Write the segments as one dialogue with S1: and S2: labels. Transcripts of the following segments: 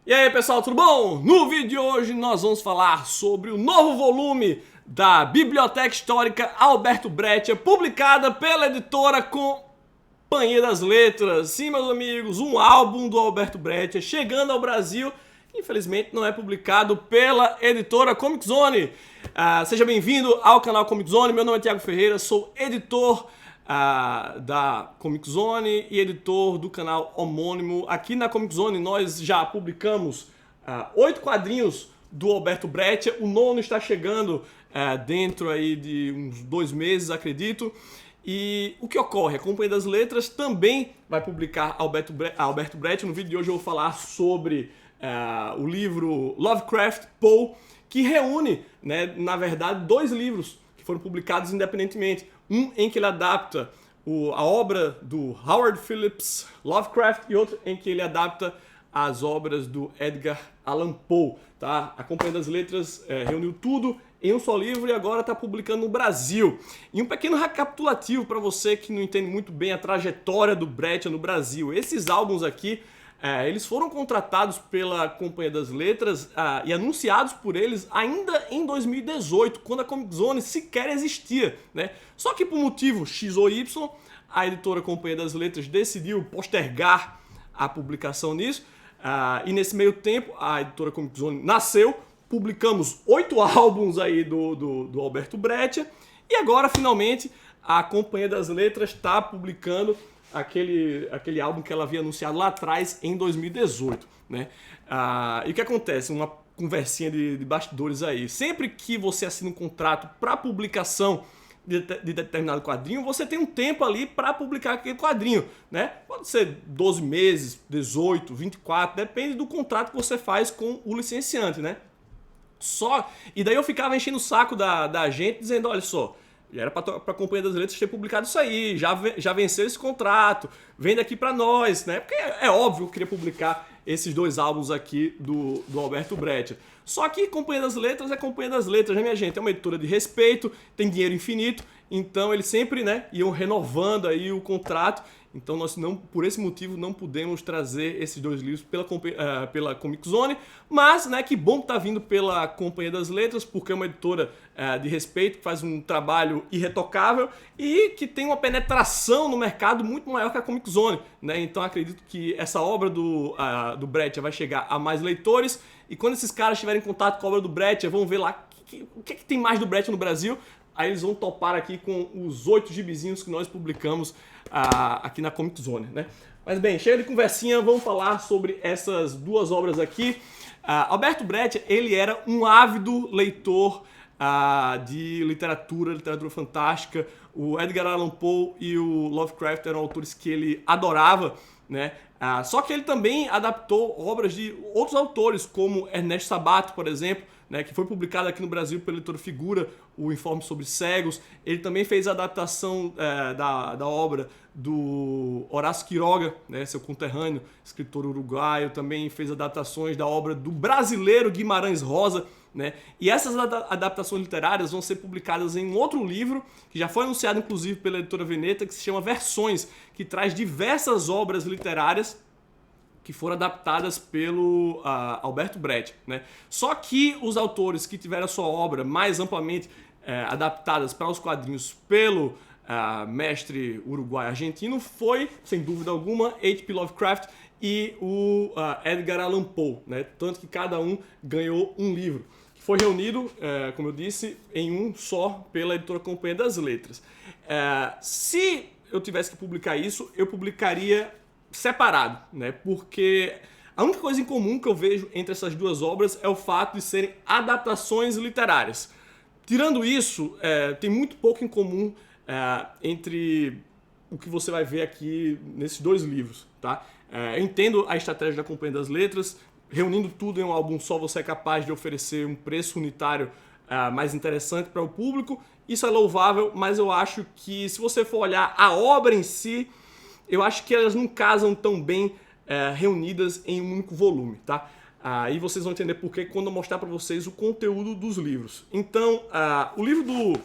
S1: E aí pessoal, tudo bom? No vídeo de hoje nós vamos falar sobre o novo volume da Biblioteca Histórica Alberto Breccia, publicada pela editora Companhia das Letras. Sim, meus amigos, um álbum do Alberto Breccia chegando ao Brasil. Infelizmente não é publicado pela editora Comic Zone. Seja bem-vindo ao canal Comic Zone, meu nome é Thiago Ferreira, sou editor da Comic Zone e editor do canal homônimo. Aqui na Comic Zone nós já publicamos 8 quadrinhos do Alberto Breccia, o nono está chegando dentro aí de uns 2 meses, acredito. E o que ocorre? A Companhia das Letras também vai publicar Alberto Breccia. No vídeo de hoje eu vou falar sobre o livro Lovecraft Poe, que reúne, né, na verdade, 2 livros que foram publicados independentemente. Um em que ele adapta a obra do Howard Phillips Lovecraft e outro em que ele adapta as obras do Edgar Allan Poe. Tá? A Companhia das Letras reuniu tudo em um só livro e agora está publicando no Brasil. E um pequeno recapitulativo para você que não entende muito bem a trajetória do Breccia no Brasil. Esses álbuns aqui, eles foram contratados pela Companhia das Letras e anunciados por eles ainda em 2018, quando a Comic Zone sequer existia, né? Só que por motivo X ou Y, a editora Companhia das Letras decidiu postergar a publicação nisso, e nesse meio tempo a editora Comic Zone nasceu, publicamos 8 álbuns aí do Alberto Breccia, e agora finalmente a Companhia das Letras está publicando aquele álbum que ela havia anunciado lá atrás, em 2018, né? E o que acontece? Uma conversinha de bastidores aí. Sempre que você assina um contrato para publicação de determinado quadrinho, você tem um tempo ali para publicar aquele quadrinho, né? Pode ser 12 meses, 18, 24, depende do contrato que você faz com o licenciante, né? E daí eu ficava enchendo o saco da gente, dizendo, olha só, já era para a Companhia das Letras ter publicado isso aí, já venceu esse contrato, vende aqui para nós, né? Porque é óbvio que eu queria publicar esses 2 álbuns aqui do Alberto Breccia. Só que Companhia das Letras é Companhia das Letras, né, minha gente? É uma editora de respeito, tem dinheiro infinito, então eles sempre, né, iam renovando aí o contrato. Então nós por esse motivo não pudemos trazer esses 2 livros pela Comic Zone, mas, né, que bom que tá vindo pela Companhia das Letras, porque é uma editora de respeito, que faz um trabalho irretocável e que tem uma penetração no mercado muito maior que a Comic Zone, né? Então acredito que essa obra do Breccia vai chegar a mais leitores, e quando esses caras estiverem em contato com a obra do Breccia, vão ver lá o que tem mais do Breccia no Brasil. Aí eles vão topar aqui com os 8 gibizinhos que nós publicamos aqui na Comic Zone, né? Mas bem, chega de conversinha, vamos falar sobre essas 2 obras aqui. Alberto Breccia, ele era um ávido leitor de literatura fantástica. O Edgar Allan Poe e o Lovecraft eram autores que ele adorava, né? Só que ele também adaptou obras de outros autores, como Ernesto Sabato, por exemplo, né, que foi publicado aqui no Brasil pela editora Figura, o Informe sobre Cegos. Ele também fez a adaptação da obra do Horácio Quiroga, né, seu conterrâneo, escritor uruguaio. Também fez adaptações da obra do brasileiro Guimarães Rosa, né? E essas adaptações literárias vão ser publicadas em um outro livro, que já foi anunciado inclusive pela editora Veneta, que se chama Versões, que traz diversas obras literárias que foram adaptadas pelo Alberto Breccia, né? Só que os autores que tiveram a sua obra mais amplamente adaptadas para os quadrinhos pelo mestre uruguaio-argentino foi, sem dúvida alguma, H.P. Lovecraft e o Edgar Allan Poe, né? Tanto que cada um ganhou um livro, que foi reunido, como eu disse, em um só pela editora Companhia das Letras. Se eu tivesse que publicar isso, eu publicaria separado, né? Porque a única coisa em comum que eu vejo entre essas 2 obras é o fato de serem adaptações literárias. Tirando isso, tem muito pouco em comum entre o que você vai ver aqui nesses 2 livros, tá? Eu entendo a estratégia da Companhia das Letras, reunindo tudo em um álbum só você é capaz de oferecer um preço unitário mais interessante para o público. Isso é louvável, mas eu acho que se você for olhar a obra em si, eu acho que elas não casam tão bem reunidas em um único volume, tá? Aí vocês vão entender por que quando eu mostrar para vocês o conteúdo dos livros. Então, o livro do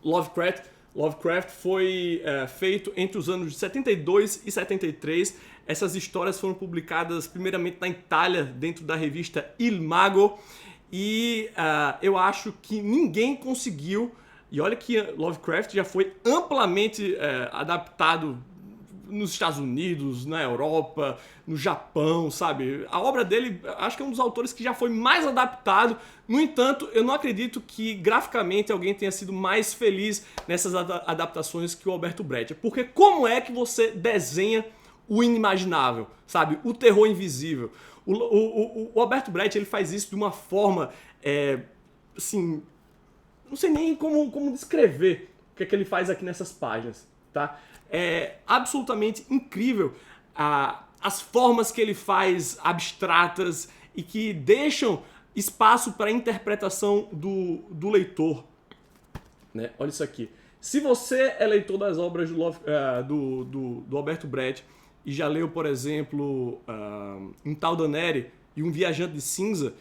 S1: Lovecraft foi feito entre os anos de 72 e 73. Essas histórias foram publicadas primeiramente na Itália, dentro da revista Il Mago, e eu acho que ninguém conseguiu, e olha que Lovecraft já foi amplamente adaptado nos Estados Unidos, na Europa, no Japão, sabe? A obra dele, acho que é um dos autores que já foi mais adaptado. No entanto, eu não acredito que graficamente alguém tenha sido mais feliz nessas adaptações que o Alberto Brecht. Porque como é que você desenha o inimaginável, sabe? O terror invisível. O Alberto Brecht, ele faz isso de uma forma, assim, não sei nem como descrever o que é que ele faz aqui nessas páginas, tá? É absolutamente incrível as formas que ele faz abstratas e que deixam espaço para a interpretação do leitor. Né? Olha isso aqui. Se você é leitor das obras do Alberto Brecht e já leu, por exemplo, Um Tal Daneri e Um Viajante de Cinza,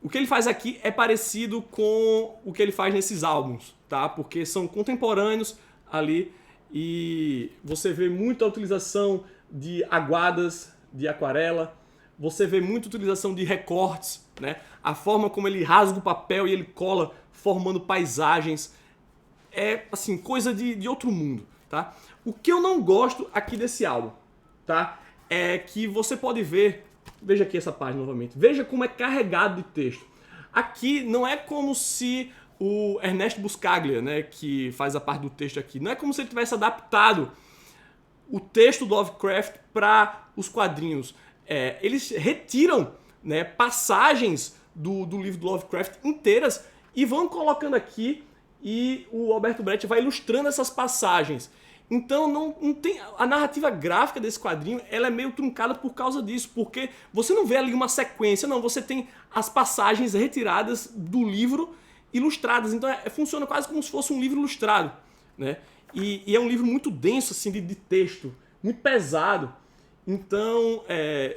S1: o que ele faz aqui é parecido com o que ele faz nesses álbuns, tá? Porque são contemporâneos ali. E você vê muita utilização de aguadas, de aquarela, você vê muita utilização de recortes, né? A forma como ele rasga o papel e ele cola formando paisagens é assim, coisa de outro mundo, tá? O que eu não gosto aqui desse álbum, tá? É que você pode ver, veja aqui essa página novamente, veja como é carregado de texto. Aqui não é como se o Ernesto Buscaglia, né, que faz a parte do texto aqui, não é como se ele tivesse adaptado o texto do Lovecraft para os quadrinhos. Eles retiram, né, passagens do livro do Lovecraft inteiras e vão colocando aqui, e o Alberto Brecht vai ilustrando essas passagens. Então não tem a narrativa gráfica desse quadrinho, ela é meio truncada por causa disso, porque você não vê ali uma sequência, não, você tem as passagens retiradas do livro ilustradas, então funciona quase como se fosse um livro ilustrado, né? E é um livro muito denso, assim, de texto, muito pesado. Então,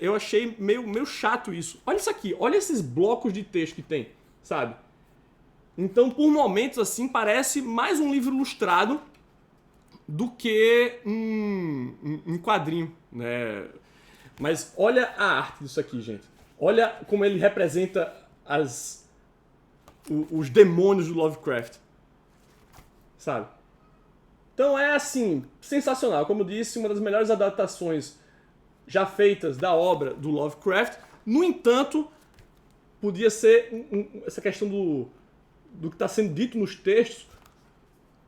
S1: eu achei meio chato isso. Olha isso aqui, olha esses blocos de texto que tem, sabe? Então, por momentos, assim, parece mais um livro ilustrado do que um quadrinho, né? Mas olha a arte disso aqui, gente. Olha como ele representa os demônios do Lovecraft, sabe? Então é assim, sensacional. Como eu disse, uma das melhores adaptações já feitas da obra do Lovecraft. No entanto, podia ser essa questão do que está sendo dito nos textos,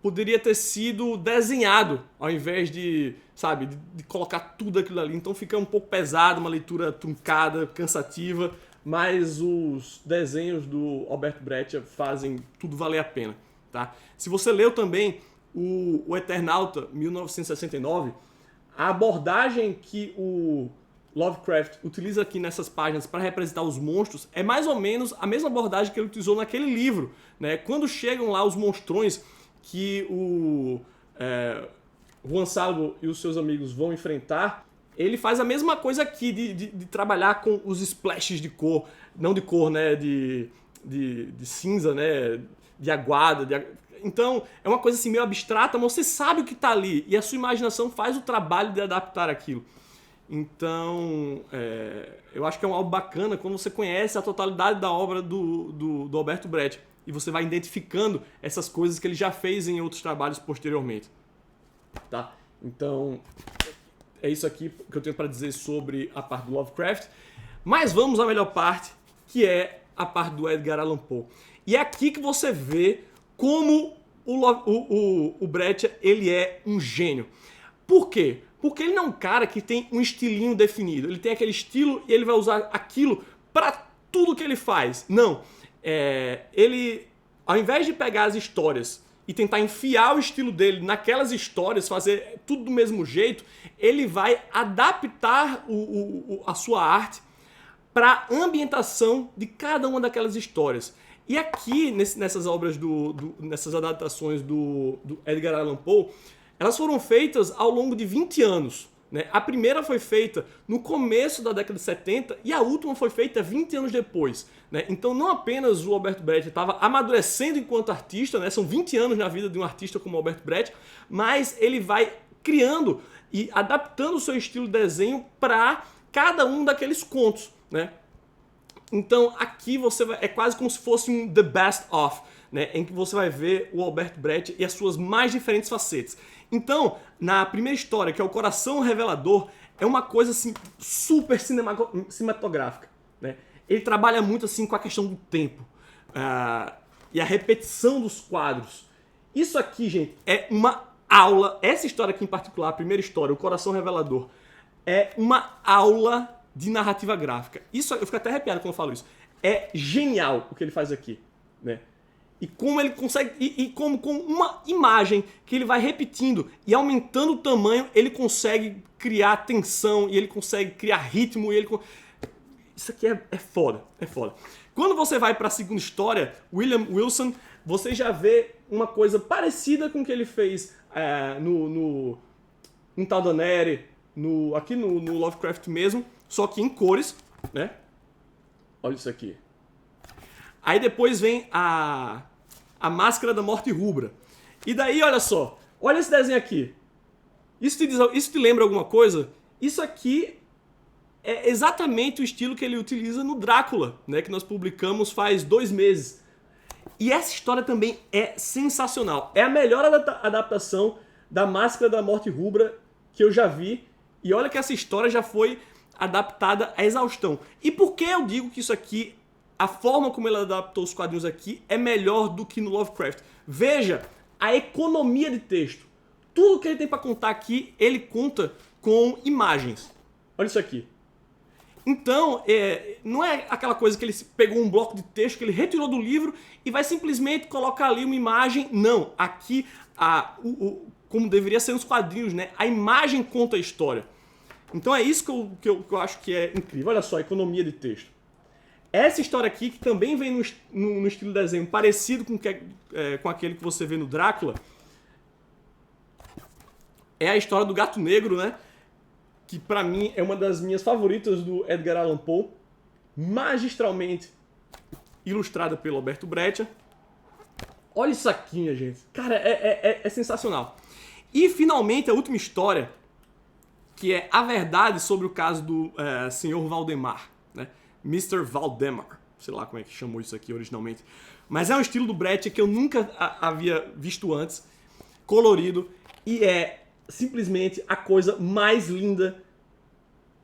S1: poderia ter sido desenhado ao invés de, sabe, de colocar tudo aquilo ali. Então fica um pouco pesado, uma leitura truncada, cansativa, mas os desenhos do Alberto Brecht fazem tudo valer a pena, tá? Se você leu também o Eternauta 1969, a abordagem que o Lovecraft utiliza aqui nessas páginas para representar os monstros é mais ou menos a mesma abordagem que ele utilizou naquele livro, né? Quando chegam lá os monstrões que o Juan Salvo e os seus amigos vão enfrentar, ele faz a mesma coisa aqui, de trabalhar com os splashes de cor, não de cor, né, de cinza, né, de aguada. Então, é uma coisa assim meio abstrata, mas você sabe o que está ali, e a sua imaginação faz o trabalho de adaptar aquilo. Então, eu acho que é um álbum bacana quando você conhece a totalidade da obra do Alberto Brecht, e você vai identificando essas coisas que ele já fez em outros trabalhos posteriormente. Tá? Então, é isso aqui que eu tenho para dizer sobre a parte do Lovecraft. Mas vamos à melhor parte, que é a parte do Edgar Allan Poe. E é aqui que você vê como o Brecht, ele é um gênio. Por quê? Porque ele não é um cara que tem um estilinho definido. Ele tem aquele estilo e ele vai usar aquilo para tudo que ele faz. Não. Ele, ao invés de pegar as histórias e tentar enfiar o estilo dele naquelas histórias, fazer tudo do mesmo jeito, ele vai adaptar a sua arte para a ambientação de cada uma daquelas histórias. E aqui, nessas obras, nessas adaptações do Edgar Allan Poe, elas foram feitas ao longo de 20 anos. Né? A primeira foi feita no começo da década de 70 e a última foi feita 20 anos depois. Né? Então não apenas o Alberto Brecht estava amadurecendo enquanto artista, né? São 20 anos na vida de um artista como o Alberto Brecht, mas ele vai criando e adaptando o seu estilo de desenho para cada um daqueles contos, né? Então aqui é quase como se fosse um The Best Of, né? Em que você vai ver o Alberto Brecht e as suas mais diferentes facetas. Então, na primeira história, que é o Coração Revelador, é uma coisa assim super cinematográfica, né? Ele trabalha muito assim com a questão do tempo e a repetição dos quadros. Isso aqui, gente, é uma aula. Essa história aqui em particular, a primeira história, o Coração Revelador, é uma aula de narrativa gráfica. Isso, eu fico até arrepiado quando eu falo isso. É genial o que ele faz aqui, né? E como ele consegue, e como com uma imagem que ele vai repetindo e aumentando o tamanho, ele consegue criar tensão e ele consegue criar ritmo e isso aqui é foda, é foda. Quando você vai para a segunda história, William Wilson, você já vê uma coisa parecida com o que ele fez no Tal da Neri, aqui no Lovecraft mesmo, só que em cores, né? Olha isso aqui. Aí depois vem a Máscara da Morte Rubra. E daí, olha só, olha esse desenho aqui. Isso te lembra alguma coisa? Isso aqui é exatamente o estilo que ele utiliza no Drácula, né, que nós publicamos faz 2 meses. E essa história também é sensacional. É a melhor adaptação da Máscara da Morte Rubra que eu já vi. E olha que essa história já foi adaptada à exaustão. E por que eu digo que isso aqui, a forma como ele adaptou os quadrinhos aqui, é melhor do que no Lovecraft? Veja a economia de texto. Tudo que ele tem para contar aqui, ele conta com imagens. Olha isso aqui. Então, não é aquela coisa que ele pegou um bloco de texto que ele retirou do livro e vai simplesmente colocar ali uma imagem. Não, aqui, como deveria ser nos quadrinhos, né? A imagem conta a história. Então é isso que eu acho que é incrível. Olha só, a economia de texto. Essa história aqui, que também vem no estilo de desenho parecido com aquele que você vê no Drácula, é a história do Gato Negro, né? Que pra mim é uma das minhas favoritas do Edgar Allan Poe, magistralmente ilustrada pelo Alberto Brecht. Olha isso aqui, minha gente. Cara, é sensacional. E finalmente a última história, que é A Verdade sobre o caso do Sr. Valdemar, né? Mr. Valdemar, sei lá como é que chamou isso aqui originalmente. Mas é um estilo do Brecht que eu nunca havia visto antes, colorido, e é simplesmente a coisa mais linda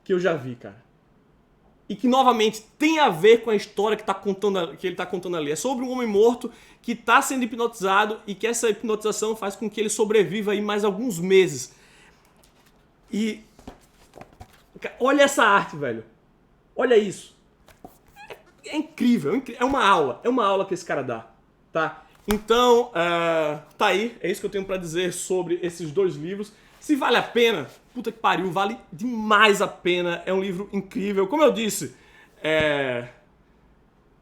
S1: que eu já vi, cara. E que, novamente, tem a ver com a história que ele está contando ali. É sobre um homem morto que está sendo hipnotizado e que essa hipnotização faz com que ele sobreviva aí mais alguns meses. E olha essa arte, velho. Olha isso. É incrível, é uma aula que esse cara dá, tá? Então, tá aí, é isso que eu tenho pra dizer sobre esses 2 livros. Se vale a pena, puta que pariu, vale demais a pena, é um livro incrível. Como eu disse,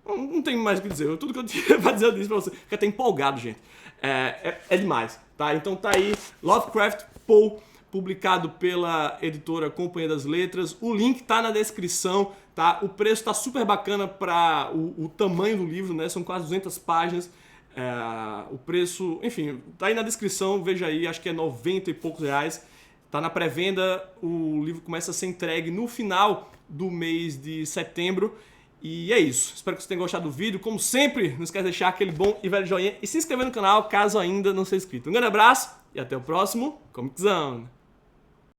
S1: não tenho mais o que dizer, tudo que eu tinha pra dizer eu disse pra você, fica até empolgado, gente. É demais, tá? Então tá aí, Lovecraft Poe, publicado pela editora Companhia das Letras. O link tá na descrição, tá? O preço tá super bacana para o tamanho do livro, né? São quase 200 páginas. O preço, enfim, tá aí na descrição, veja aí, acho que é 90 e poucos reais. Tá na pré-venda, o livro começa a ser entregue no final do mês de setembro. E é isso, espero que você tenha gostado do vídeo. Como sempre, não esquece de deixar aquele bom e velho joinha e se inscrever no canal caso ainda não seja inscrito. Um grande abraço e até o próximo Comic Zone.